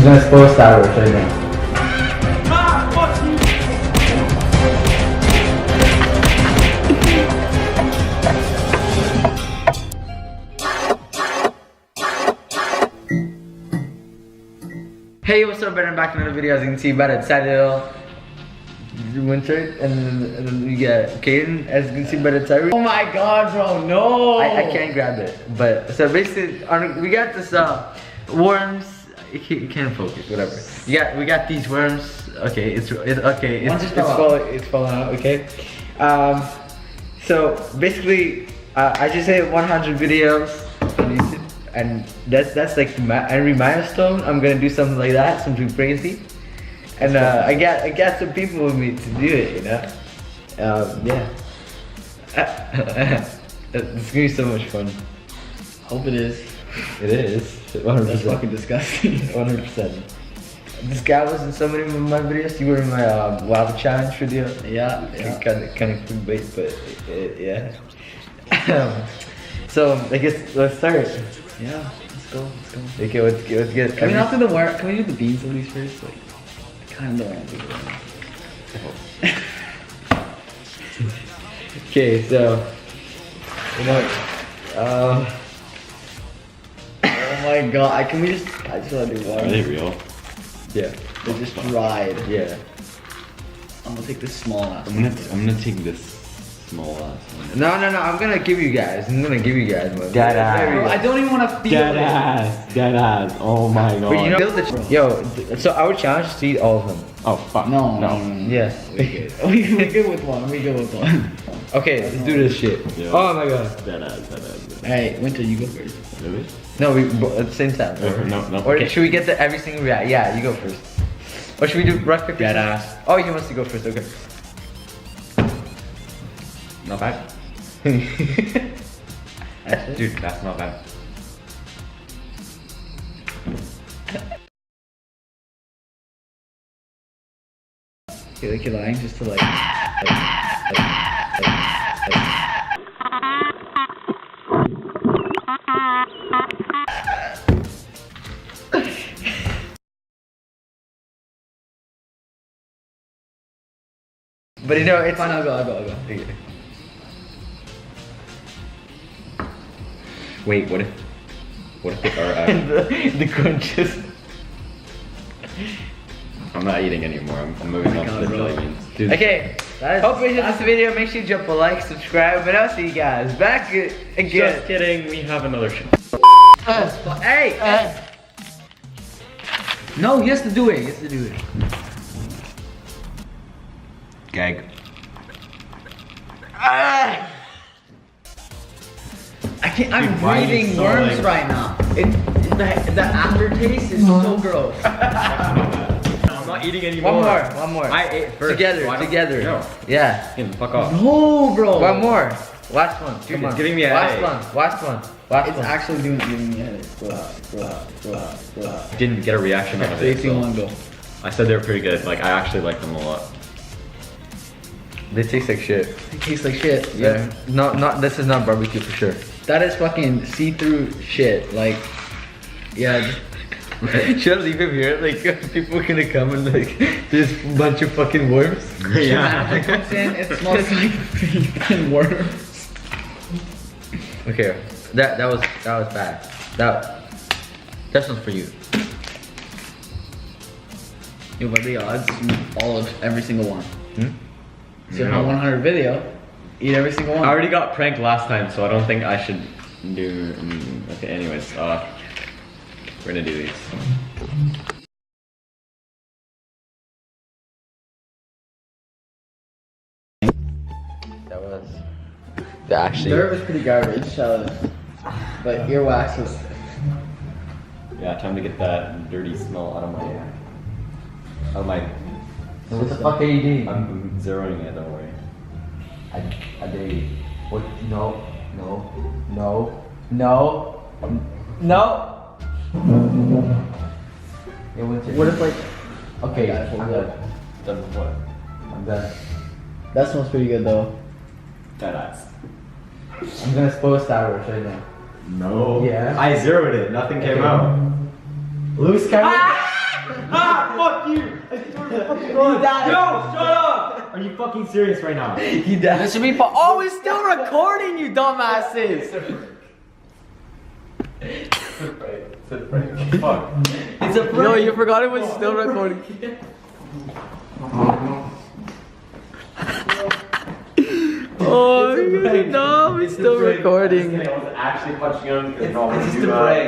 gonna spoil Star Wars right now. Hey, what's up, Ben? I'm back in another video. As you can see, by the title, Winter, and then we get Caden, as you can see by the title. Oh my god, bro, no! I can't grab it. But, so basically, we got this, worms. You can't focus, whatever. We got these worms. Okay, it's falling out, okay? So, basically, I just hit 100 videos on YouTube. And that's like every milestone. I'm gonna do something like that, something crazy. And I got some people with me to do it, you know. Yeah. It's gonna be so much fun. Hope it is. It is. 100%. That's fucking disgusting. 100%. This guy was in so many of my videos. You were in my lava challenge video. Yeah. Kind of clickbait, but yeah. So I guess let's start. Yeah, let's go. Okay, let's get. Can we not do the work? Can we do the beans of these first? Like, I kind of don't want to do that. Okay, so oh my god! I just want to do one. Are they real? Yeah. They're just dried. Yeah. I'm gonna take this small ass. I'm gonna take this small ass one. No. I'm gonna give you guys. one. Dead ass. I don't even want to feel it. Dead ass. Oh my god. But you know, so our challenge is to eat all of them. Oh fuck. No. Yeah. We good with one. Okay, let's do this shit. Yeah. Oh my god. Dead ass. Hey, Winter, you go first. Really? No, we at the same time. No. Or Okay. should we get the every single react? Yeah, you go first. Or should we do rock paper? Dead ass. Oh, he wants to go first. Okay. Not bad. Dude, that's not bad. Okay, like you're lying just to like. But you know, it's Fine, I'll go. Okay. Wait, what if they are? the crunches. I'm not eating anymore. I'm moving on to the jelly beans. Dude, Okay, hope you enjoyed this video. Make sure you drop a like, subscribe, and I'll see you guys back again. Just kidding. We have another show. Hey! No, he has to do it. Gag. I'm Dude, why are you breathing so, worms like- right now. The aftertaste is so gross. I'm not eating anymore. One more. I ate first. Together. No. Yeah. Fuck off. No, bro. One more. Last one. Dude, Come it's on. giving me a Last headache. one. It's actually giving me a headache. Didn't get a reaction out of it. 3, 2, 1, go. I said they were pretty good. Like I actually like them a lot. They taste like shit. It tastes like shit. Yeah. Not. This is not barbecue for sure. That is fucking see-through shit. Like, yeah. Should I leave him here? Like, people are gonna come and like, there's a bunch of fucking worms. Yeah. It comes in, it smells like fucking worms. Okay, that was bad. That's not for you. Yo, what are the odds? You eat every single one. So No. on 100 video, eat every single one. I already got pranked last time, so I don't think I should do. Okay, anyways, we're gonna do these. That was. Actually. Dirt was pretty garbage, but earwax was. Yeah, time to get that dirty smell out of my. What the fuck are you doing? I'm zeroing it. Don't worry. I dare you. What? No. What if like? Okay, I'm done. Done with what? I'm done. That smells pretty good though. Deadass. I'm gonna spoil Star Wars right now. No. Yeah. I zeroed it. Nothing came out. Loose camera. died. Yo, shut up! Are you fucking serious right now? He died. This should be oh, it's still recording, you dumbasses. Fuck. It's a prank. No, you forgot it was still recording. Oh, you're dumb. It's still recording. I was actually punching him. It's just a prank.